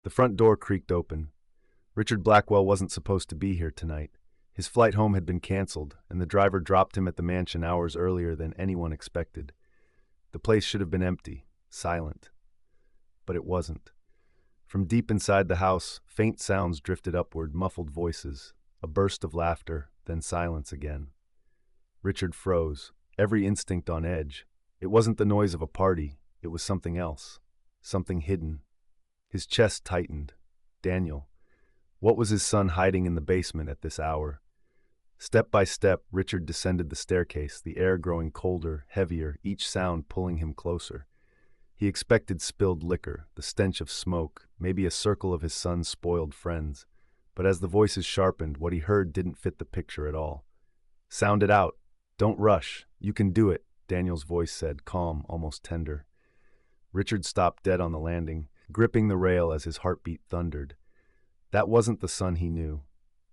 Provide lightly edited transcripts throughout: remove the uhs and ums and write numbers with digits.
The front door creaked open. Richard Blackwell wasn't supposed to be here tonight. His flight home had been canceled, and the driver dropped him at the mansion hours earlier than anyone expected. The place should have been empty, silent. But it wasn't. From deep inside the house, faint sounds drifted upward, muffled voices, a burst of laughter, then silence again. Richard froze, every instinct on edge. It wasn't the noise of a party, it was something else, something hidden. His chest tightened. Daniel. What was his son hiding in the basement at this hour? Step by step, Richard descended the staircase, the air growing colder, heavier, each sound pulling him closer. He expected spilled liquor, the stench of smoke, maybe a circle of his son's spoiled friends. But as the voices sharpened, what he heard didn't fit the picture at all. "Sound it out. Don't rush. You can do it," Daniel's voice said, calm, almost tender. Richard stopped dead on the landing, gripping the rail as his heartbeat thundered. That wasn't the son he knew.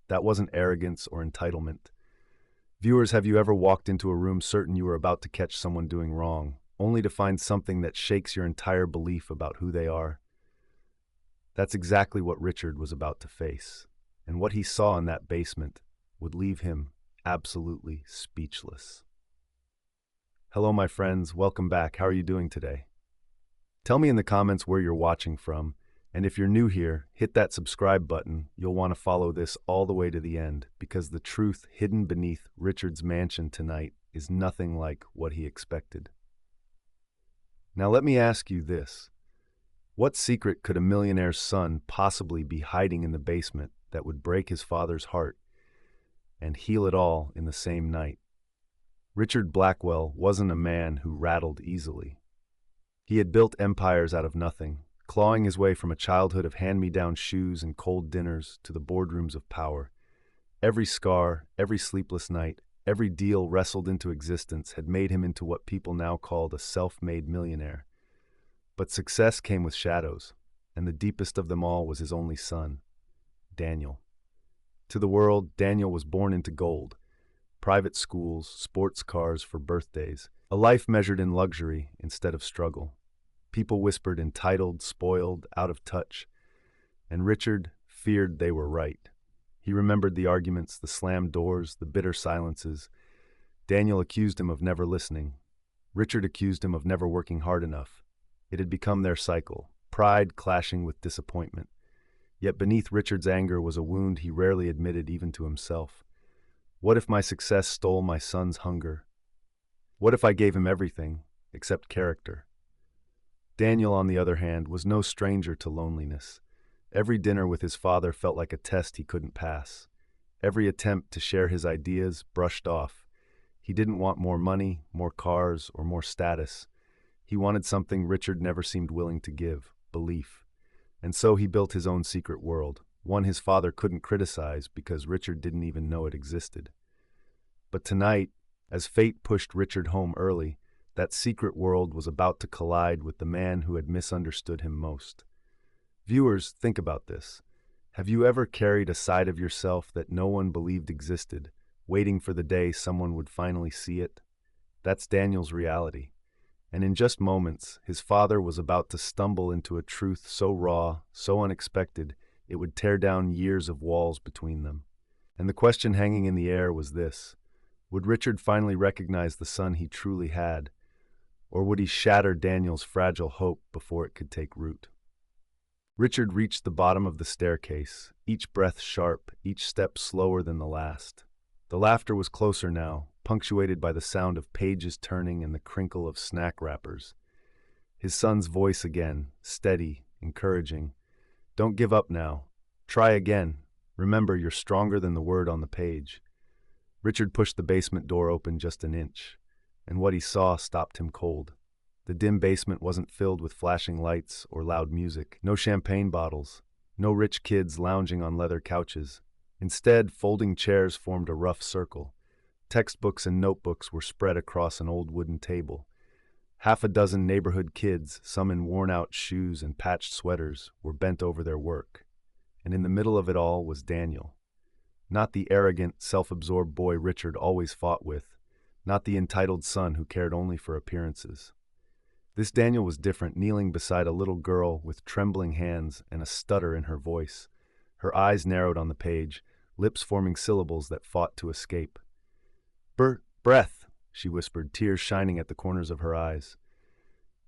That wasn't arrogance or entitlement. Viewers, have you ever walked into a room certain you were about to catch someone doing wrong, only to find something that shakes your entire belief about who they are? That's exactly what Richard was about to face, and what he saw in that basement would leave him absolutely speechless. Hello, my friends. Welcome back. How are you doing today? Tell me in the comments where you're watching from, and if you're new here, hit that subscribe button. You'll want to follow this all the way to the end, because the truth hidden beneath Richard's mansion tonight is nothing like what he expected. Now let me ask you this. What secret could a millionaire's son possibly be hiding in the basement that would break his father's heart and heal it all in the same night? Richard Blackwell wasn't a man who rattled easily. He had built empires out of nothing, clawing his way from a childhood of hand-me-down shoes and cold dinners to the boardrooms of power. Every scar, every sleepless night, every deal wrestled into existence had made him into what people now called a self-made millionaire. But success came with shadows, and the deepest of them all was his only son, Daniel. To the world, Daniel was born into gold. Private schools, sports cars for birthdays, a life measured in luxury instead of struggle. People whispered entitled, spoiled, out of touch, and Richard feared they were right. He remembered the arguments, the slammed doors, the bitter silences. Daniel accused him of never listening. Richard accused him of never working hard enough. It had become their cycle, pride clashing with disappointment. Yet beneath Richard's anger was a wound he rarely admitted even to himself. What if my success stole my son's hunger? What if I gave him everything, except character? Daniel, on the other hand, was no stranger to loneliness. Every dinner with his father felt like a test he couldn't pass. Every attempt to share his ideas brushed off. He didn't want more money, more cars, or more status. He wanted something Richard never seemed willing to give: belief. And so he built his own secret world, one his father couldn't criticize because Richard didn't even know it existed. But tonight, as fate pushed Richard home early, that secret world was about to collide with the man who had misunderstood him most. Viewers, think about this. Have you ever carried a side of yourself that no one believed existed, waiting for the day someone would finally see it? That's Daniel's reality. And in just moments, his father was about to stumble into a truth so raw, so unexpected, it would tear down years of walls between them. And the question hanging in the air was this: would Richard finally recognize the son he truly had? Or would he shatter Daniel's fragile hope before it could take root? Richard reached the bottom of the staircase, each breath sharp, each step slower than the last. The laughter was closer now, punctuated by the sound of pages turning and the crinkle of snack wrappers. His son's voice again, steady, encouraging. "Don't give up now. Try again. Remember, you're stronger than the word on the page." Richard pushed the basement door open just an inch, and what he saw stopped him cold. The dim basement wasn't filled with flashing lights or loud music, no champagne bottles, no rich kids lounging on leather couches. Instead, folding chairs formed a rough circle. Textbooks and notebooks were spread across an old wooden table. Half a dozen neighborhood kids, some in worn-out shoes and patched sweaters, were bent over their work. And in the middle of it all was Daniel. Not the arrogant, self-absorbed boy Richard always fought with, not the entitled son who cared only for appearances. This Daniel was different, kneeling beside a little girl with trembling hands and a stutter in her voice. Her eyes narrowed on the page, lips forming syllables that fought to escape. Breath, she whispered, tears shining at the corners of her eyes.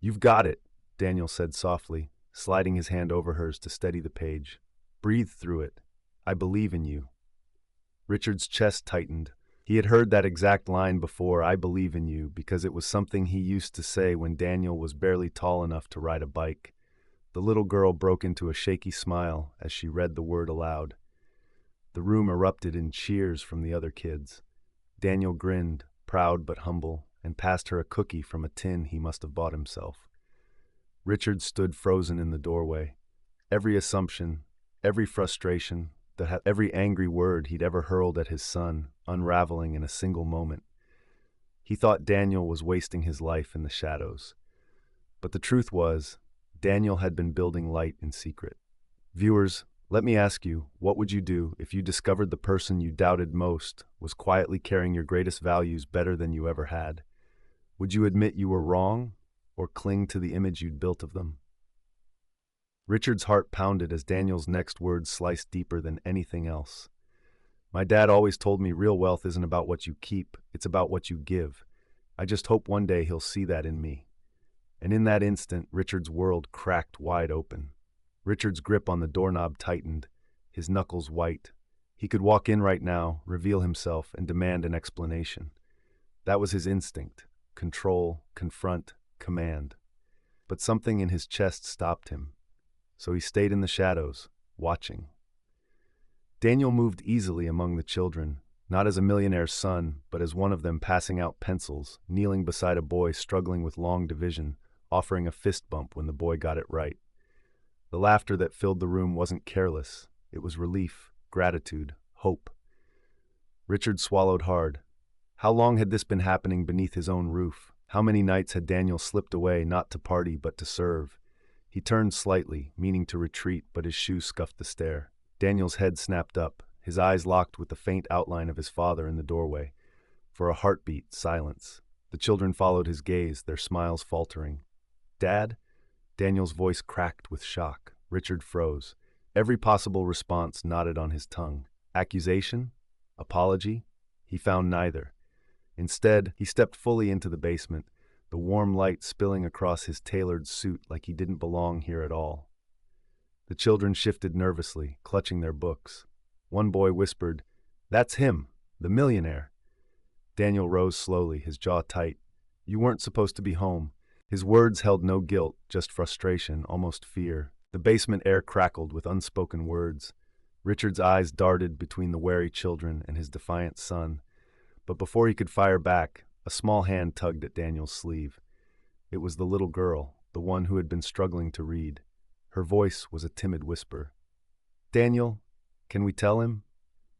You've got it, Daniel said softly, sliding his hand over hers to steady the page. Breathe through it. I believe in you. Richard's chest tightened. He had heard that exact line before, I believe in you, because it was something he used to say when Daniel was barely tall enough to ride a bike. The little girl broke into a shaky smile as she read the word aloud. The room erupted in cheers from the other kids. Daniel grinned, proud but humble, and passed her a cookie from a tin he must have bought himself. Richard stood frozen in the doorway. Every assumption, every frustration, every angry word he'd ever hurled at his son, unraveling in a single moment. He thought Daniel was wasting his life in the shadows. But the truth was, Daniel had been building light in secret. Viewers, let me ask you, what would you do if you discovered the person you doubted most was quietly carrying your greatest values better than you ever had? Would you admit you were wrong, or cling to the image you'd built of them? Richard's heart pounded as Daniel's next words sliced deeper than anything else. My dad always told me real wealth isn't about what you keep, it's about what you give. I just hope one day he'll see that in me. And in that instant, Richard's world cracked wide open. Richard's grip on the doorknob tightened, his knuckles white. He could walk in right now, reveal himself, and demand an explanation. That was his instinct: control, confront, command. But something in his chest stopped him. So he stayed in the shadows, watching. Daniel moved easily among the children, not as a millionaire's son, but as one of them passing out pencils, kneeling beside a boy struggling with long division, offering a fist bump when the boy got it right. The laughter that filled the room wasn't careless. It was relief, gratitude, hope. Richard swallowed hard. How long had this been happening beneath his own roof? How many nights had Daniel slipped away, not to party, but to serve? He turned slightly, meaning to retreat, but his shoes scuffed the stair. Daniel's head snapped up, his eyes locked with the faint outline of his father in the doorway. For a heartbeat, silence. The children followed his gaze, their smiles faltering. Dad? Daniel's voice cracked with shock. Richard froze. Every possible response knotted on his tongue. Accusation? Apology? He found neither. Instead, he stepped fully into the basement, the warm light spilling across his tailored suit like he didn't belong here at all. The children shifted nervously, clutching their books. One boy whispered, "That's him, the millionaire." Daniel rose slowly, his jaw tight. "You weren't supposed to be home." His words held no guilt, just frustration, almost fear. The basement air crackled with unspoken words. Richard's eyes darted between the wary children and his defiant son. But before he could fire back, a small hand tugged at Daniel's sleeve. It was the little girl, the one who had been struggling to read. Her voice was a timid whisper. "Daniel, can we tell him?"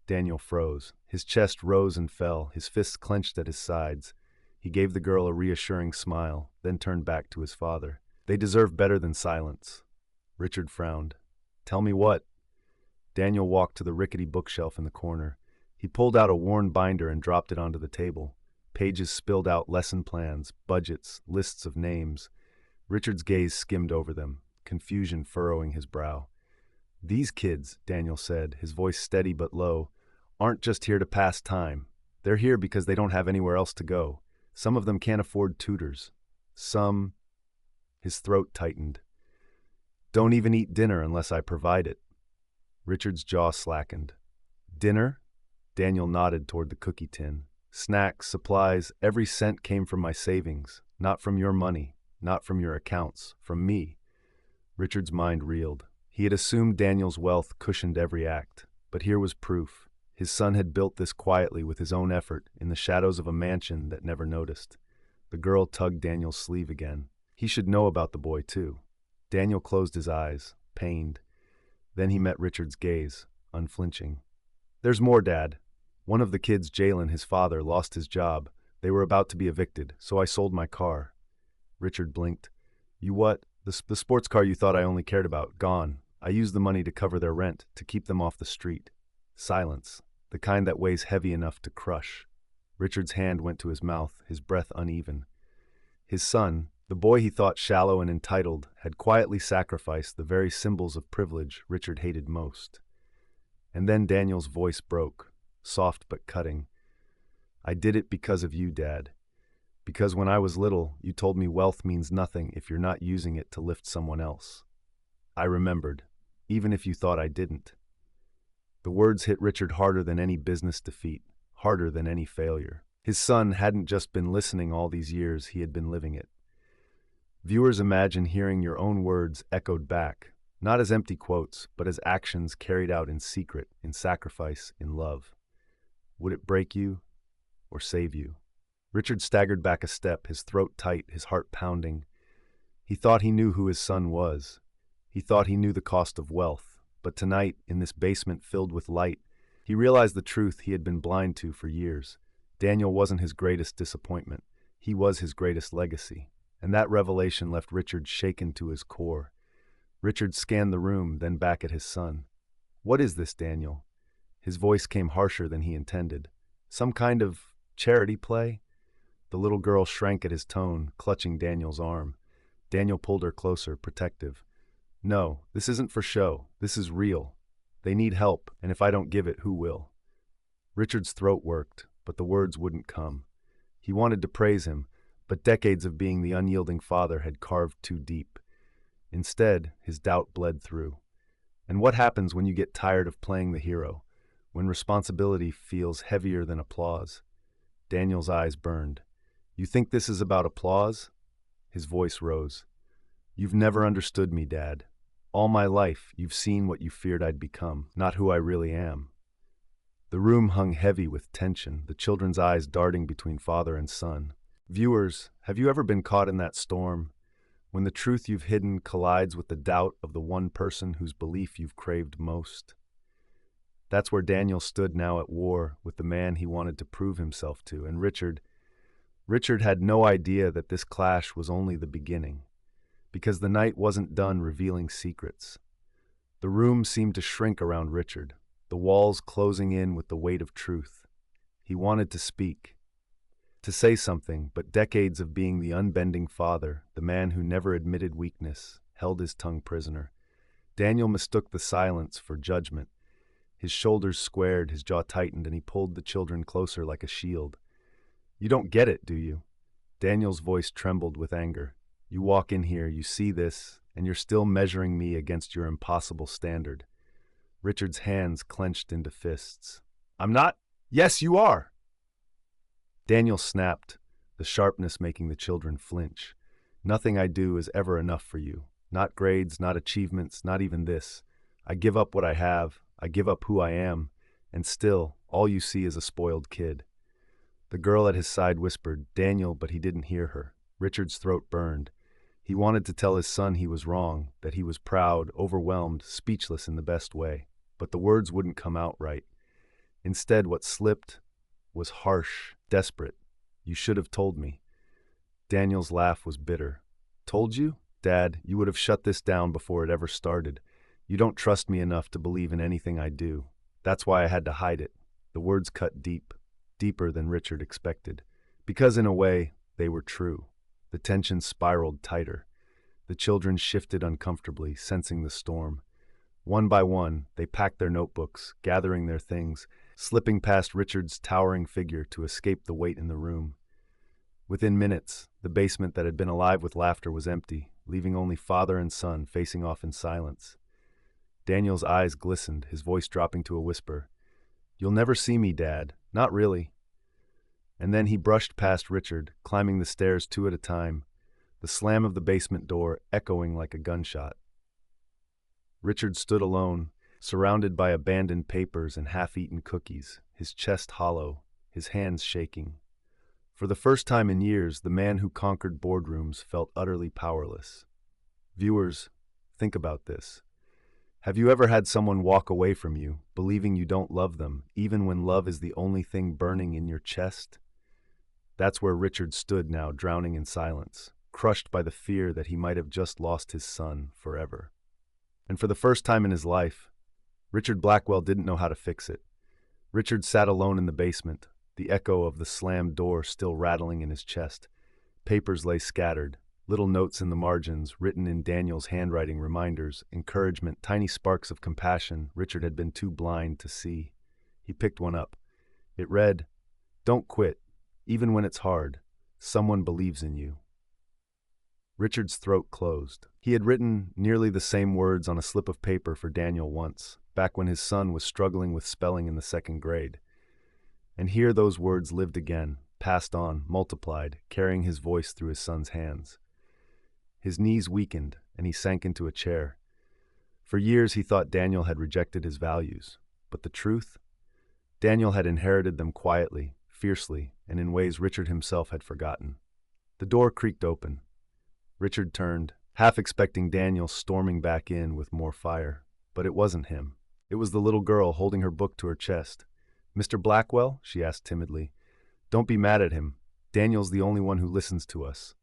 Daniel froze. His chest rose and fell, his fists clenched at his sides. He gave the girl a reassuring smile, then turned back to his father. "They deserve better than silence." Richard frowned. "Tell me what?" Daniel walked to the rickety bookshelf in the corner. He pulled out a worn binder and dropped it onto the table. Pages spilled out lesson plans, budgets, lists of names. Richard's gaze skimmed over them, confusion furrowing his brow. "These kids," Daniel said, his voice steady but low, "aren't just here to pass time. They're here because they don't have anywhere else to go. Some of them can't afford tutors. Some—" His throat tightened. "Don't even eat dinner unless I provide it." Richard's jaw slackened. "Dinner?" Daniel nodded toward the cookie tin. "Snacks, supplies, every cent came from my savings. Not from your money, not from your accounts, from me." Richard's mind reeled. He had assumed Daniel's wealth cushioned every act, but here was proof. His son had built this quietly with his own effort, in the shadows of a mansion that never noticed. The girl tugged Daniel's sleeve again. He should know about the boy, too. Daniel closed his eyes, pained. Then he met Richard's gaze, unflinching. "There's more, Dad. One of the kids, Jalen, his father, lost his job. They were about to be evicted, so I sold my car." Richard blinked. "You what? The sports car you thought I only cared about, gone. I used the money to cover their rent, to keep them off the street." Silence, the kind that weighs heavy enough to crush. Richard's hand went to his mouth, his breath uneven. His son, The boy he thought shallow and entitled had quietly sacrificed the very symbols of privilege Richard hated most. And then Daniel's voice broke, soft but cutting. "I did it because of you, Dad. Because when I was little, you told me wealth means nothing if you're not using it to lift someone else. I remembered, even if you thought I didn't." The words hit Richard harder than any business defeat, harder than any failure. His son hadn't just been listening all these years, he had been living it. Viewers, imagine hearing your own words echoed back, not as empty quotes, but as actions carried out in secret, in sacrifice, in love. Would it break you or save you? Richard staggered back a step, his throat tight, his heart pounding. He thought he knew who his son was. He thought he knew the cost of wealth. But tonight, in this basement filled with light, he realized the truth he had been blind to for years. Daniel wasn't his greatest disappointment. He was his greatest legacy. And that revelation left Richard shaken to his core. Richard scanned the room, then back at his son. "What is this, Daniel?" His voice came harsher than he intended. "Some kind of charity play?" The little girl shrank at his tone, clutching Daniel's arm. Daniel pulled her closer, protective. "No, this isn't for show. This is real. They need help, and if I don't give it, who will?" Richard's throat worked, but the words wouldn't come. He wanted to praise him, but decades of being the unyielding father had carved too deep. Instead, his doubt bled through. And what happens when you get tired of playing the hero? When responsibility feels heavier than applause? Daniel's eyes burned. "You think this is about applause?" His voice rose. "You've never understood me, Dad. All my life, you've seen what you feared I'd become, not who I really am." The room hung heavy with tension, the children's eyes darting between father and son. Viewers, have you ever been caught in that storm? When the truth you've hidden collides with the doubt of the one person whose belief you've craved most? That's where Daniel stood now, at war with the man he wanted to prove himself to, and Richard had no idea that this clash was only the beginning, because the night wasn't done revealing secrets. The room seemed to shrink around Richard, the walls closing in with the weight of truth. He wanted to speak, to say something, but decades of being the unbending father, the man who never admitted weakness, held his tongue prisoner. Daniel mistook the silence for judgment. His shoulders squared, his jaw tightened, and he pulled the children closer like a shield. "You don't get it, do you?" Daniel's voice trembled with anger. "You walk in here, you see this, and you're still measuring me against your impossible standard." Richard's hands clenched into fists. "I'm not." "Yes, you are!" Daniel snapped, the sharpness making the children flinch. "Nothing I do is ever enough for you. Not grades, not achievements, not even this. I give up what I have, I give up who I am, and still, all you see is a spoiled kid." The girl at his side whispered, "Daniel," but he didn't hear her. Richard's throat burned. He wanted to tell his son he was wrong, that he was proud, overwhelmed, speechless in the best way. But the words wouldn't come out right. Instead, what slipped was harsh, desperate. "You should have told me." Daniel's laugh was bitter. "Told you? Dad, you would have shut this down before it ever started. You don't trust me enough to believe in anything I do. That's why I had to hide it." The words cut deep, deeper than Richard expected. Because in a way, they were true. The tension spiraled tighter. The children shifted uncomfortably, sensing the storm. One by one, they packed their notebooks, gathering their things, slipping past Richard's towering figure to escape the weight in the room. Within minutes, the basement that had been alive with laughter was empty, leaving only father and son facing off in silence. Daniel's eyes glistened, his voice dropping to a whisper. "You'll never see me, Dad. Not really." And then he brushed past Richard, climbing the stairs two at a time, the slam of the basement door echoing like a gunshot. Richard stood alone, surrounded by abandoned papers and half-eaten cookies, his chest hollow, his hands shaking. For the first time in years, the man who conquered boardrooms felt utterly powerless. Viewers, think about this. Have you ever had someone walk away from you, believing you don't love them, even when love is the only thing burning in your chest? That's where Richard stood now, drowning in silence, crushed by the fear that he might have just lost his son forever. And for the first time in his life, Richard Blackwell didn't know how to fix it. Richard sat alone in the basement, the echo of the slammed door still rattling in his chest. Papers lay scattered, Little notes in the margins, written in Daniel's handwriting, reminders, encouragement, tiny sparks of compassion Richard had been too blind to see. He picked one up. It read, "Don't quit, even when it's hard. Someone believes in you." Richard's throat closed. He had written nearly the same words on a slip of paper for Daniel once, back when his son was struggling with spelling in the second grade. And here those words lived again, passed on, multiplied, carrying his voice through his son's hands. His knees weakened, and he sank into a chair. For years he thought Daniel had rejected his values. But the truth? Daniel had inherited them quietly, fiercely, and in ways Richard himself had forgotten. The door creaked open. Richard turned, half expecting Daniel storming back in with more fire. But it wasn't him. It was the little girl holding her book to her chest. "Mr. Blackwell?" she asked timidly. "Don't be mad at him. Daniel's the only one who listens to us."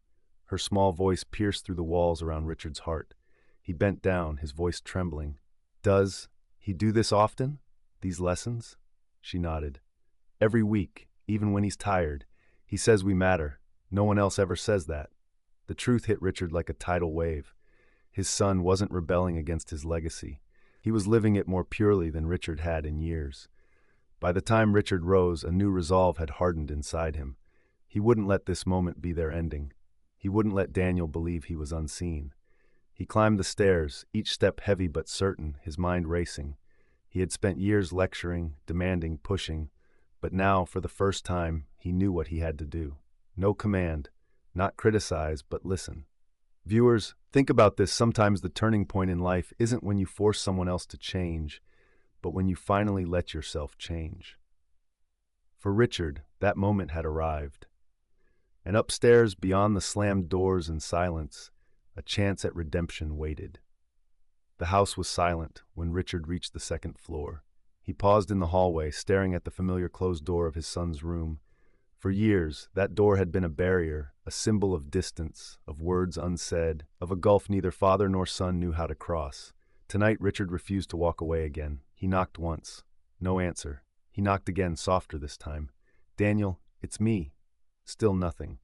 Her small voice pierced through the walls around Richard's heart. He bent down, his voice trembling. "Does he do this often? These lessons?" She nodded. "Every week, even when he's tired. He says we matter. No one else ever says that." The truth hit Richard like a tidal wave. His son wasn't rebelling against his legacy. He was living it more purely than Richard had in years. By the time Richard rose, a new resolve had hardened inside him. He wouldn't let this moment be their ending. He wouldn't let Daniel believe he was unseen. He climbed the stairs, each step heavy but certain, his mind racing. He had spent years lecturing, demanding, pushing, but now, for the first time, he knew what he had to do. No command, not criticize, but listen. Viewers, think about this. Sometimes the turning point in life isn't when you force someone else to change, but when you finally let yourself change. For Richard, that moment had arrived. And upstairs, beyond the slammed doors and silence, a chance at redemption waited. The house was silent when Richard reached the second floor. He paused in the hallway, staring at the familiar closed door of his son's room. For years, that door had been a barrier, a symbol of distance, of words unsaid, of a gulf neither father nor son knew how to cross. Tonight, Richard refused to walk away again. He knocked once. No answer. He knocked again, softer this time. "Daniel, it's me." Still nothing.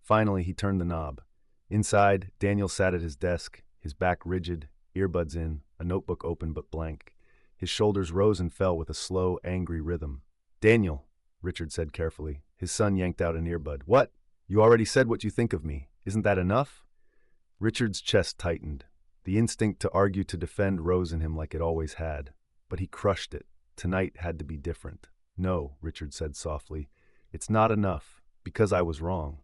Finally, he turned the knob. Inside, Daniel sat at his desk, his back rigid, earbuds in, a notebook open but blank. His shoulders rose and fell with a slow, angry rhythm. "Daniel," Richard said carefully. His son yanked out an earbud. "What? You already said what you think of me. Isn't that enough?" Richard's chest tightened. The instinct to argue, to defend, rose in him like it always had. But he crushed it. Tonight had to be different. "No," Richard said softly. "It's not enough, because I was wrong."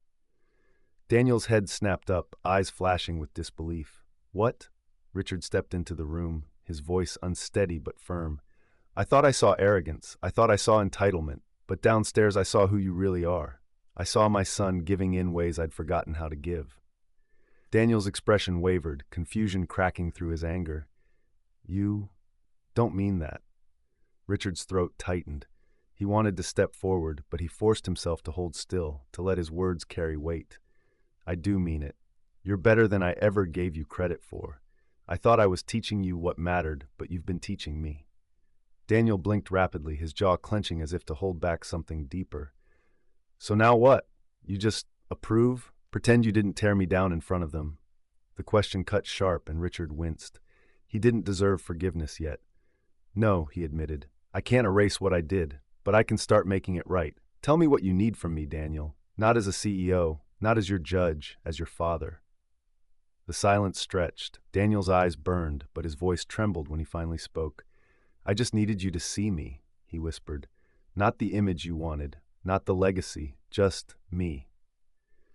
Daniel's head snapped up, eyes flashing with disbelief. "What?" Richard stepped into the room, his voice unsteady but firm. "I thought I saw arrogance. I thought I saw entitlement. But downstairs I saw who you really are. I saw my son giving in ways I'd forgotten how to give." Daniel's expression wavered, confusion cracking through his anger. "You don't mean that." Richard's throat tightened. He wanted to step forward, but he forced himself to hold still, to let his words carry weight. "I do mean it. You're better than I ever gave you credit for. I thought I was teaching you what mattered, but you've been teaching me." Daniel blinked rapidly, his jaw clenching as if to hold back something deeper. "So now what? You just approve? Pretend you didn't tear me down in front of them?" The question cut sharp, and Richard winced. He didn't deserve forgiveness yet. "No," he admitted. "I can't erase what I did, but I can start making it right. Tell me what you need from me, Daniel. Not as a CEO, not as your judge, as your father." The silence stretched. Daniel's eyes burned, but his voice trembled when he finally spoke. "I just needed you to see me," he whispered. "Not the image you wanted, not the legacy, just me."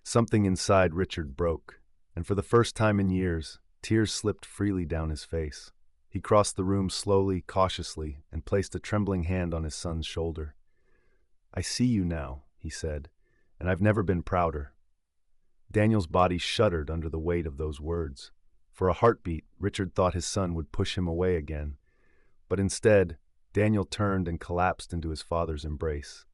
Something inside Richard broke, and for the first time in years, tears slipped freely down his face. He crossed the room slowly, cautiously, and placed a trembling hand on his son's shoulder. "I see you now," he said, "and I've never been prouder." Daniel's body shuddered under the weight of those words. For a heartbeat, Richard thought his son would push him away again. But instead, Daniel turned and collapsed into his father's embrace.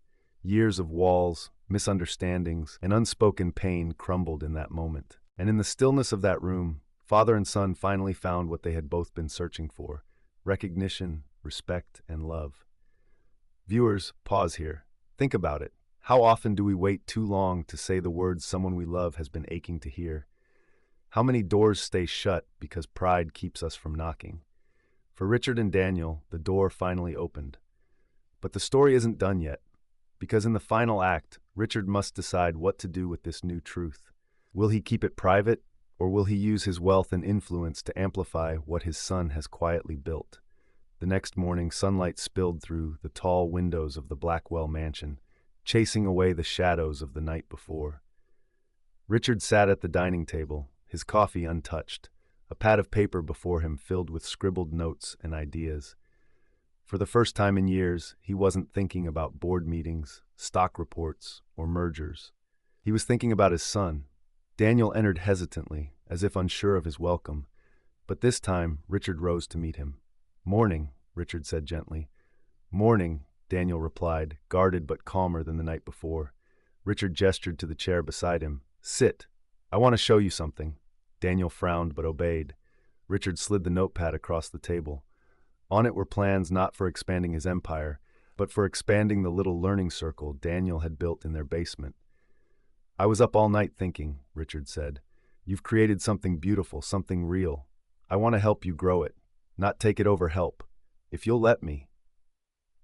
Years of walls, misunderstandings, and unspoken pain crumbled in that moment. And in the stillness of that room, father and son finally found what they had both been searching for: recognition, respect, and love. Viewers, pause here. Think about it. How often do we wait too long to say the words someone we love has been aching to hear? How many doors stay shut because pride keeps us from knocking? For Richard and Daniel, the door finally opened. But the story isn't done yet, because in the final act, Richard must decide what to do with this new truth. Will he keep it private, or will he use his wealth and influence to amplify what his son has quietly built? The next morning, sunlight spilled through the tall windows of the Blackwell mansion, chasing away the shadows of the night before. Richard sat at the dining table, his coffee untouched, a pad of paper before him filled with scribbled notes and ideas. For the first time in years, he wasn't thinking about board meetings, stock reports, or mergers. He was thinking about his son. Daniel entered hesitantly, as if unsure of his welcome, but this time Richard rose to meet him. "Morning," Richard said gently. "Morning," Daniel replied, guarded but calmer than the night before. Richard gestured to the chair beside him. "Sit. I want to show you something." Daniel frowned but obeyed. Richard slid the notepad across the table. On it were plans not for expanding his empire, but for expanding the little learning circle Daniel had built in their basement. "I was up all night thinking," Richard said. "You've created something beautiful, something real. I want to help you grow it, not take it over help. If you'll let me."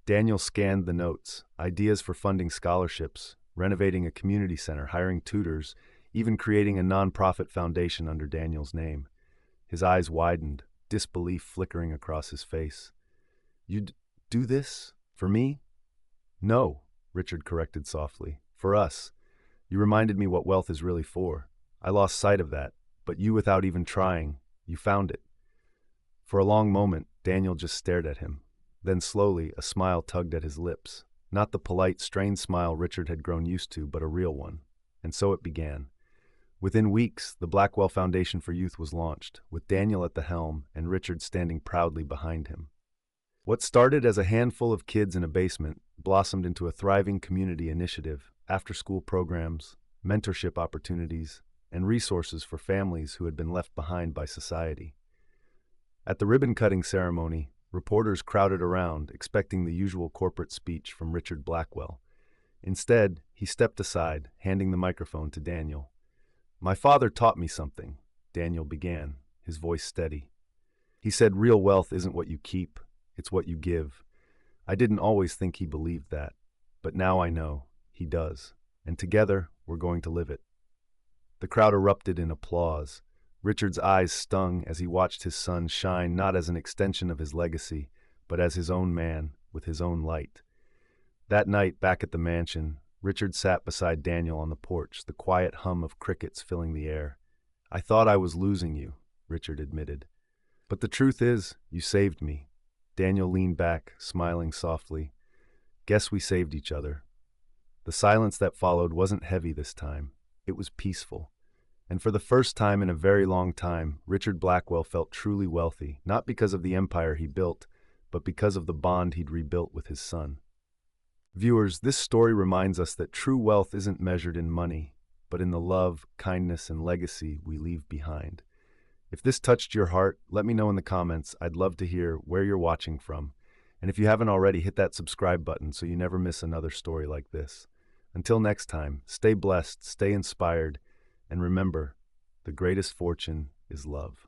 Daniel scanned the notes, ideas for funding scholarships, renovating a community center, hiring tutors, even creating a non-profit foundation under Daniel's name. His eyes widened, disbelief flickering across his face. "You'd do this? For me?" "No," Richard corrected softly. "For us. You reminded me what wealth is really for. I lost sight of that, but you, without even trying, you found it." For a long moment, Daniel just stared at him. Then slowly, a smile tugged at his lips. Not the polite, strained smile Richard had grown used to, but a real one. And so it began. Within weeks, the Blackwell Foundation for Youth was launched, with Daniel at the helm and Richard standing proudly behind him. What started as a handful of kids in a basement blossomed into a thriving community initiative, after-school programs, mentorship opportunities, and resources for families who had been left behind by society. At the ribbon-cutting ceremony, reporters crowded around, expecting the usual corporate speech from Richard Blackwell. Instead, he stepped aside, handing the microphone to Daniel. "My father taught me something," Daniel began, his voice steady. "He said real wealth isn't what you keep, it's what you give. I didn't always think he believed that, but now I know he does, and together we're going to live it." The crowd erupted in applause. Richard's eyes stung as he watched his son shine not as an extension of his legacy, but as his own man, with his own light. That night, back at the mansion, Richard sat beside Daniel on the porch, the quiet hum of crickets filling the air. "I thought I was losing you," Richard admitted. "But the truth is, you saved me." Daniel leaned back, smiling softly. "Guess we saved each other." The silence that followed wasn't heavy this time. It was peaceful. And for the first time in a very long time, Richard Blackwell felt truly wealthy, not because of the empire he built, but because of the bond he'd rebuilt with his son. Viewers, this story reminds us that true wealth isn't measured in money, but in the love, kindness, and legacy we leave behind. If this touched your heart, let me know in the comments. I'd love to hear where you're watching from. And if you haven't already, hit that subscribe button so you never miss another story like this. Until next time, stay blessed, stay inspired, and remember, the greatest fortune is love.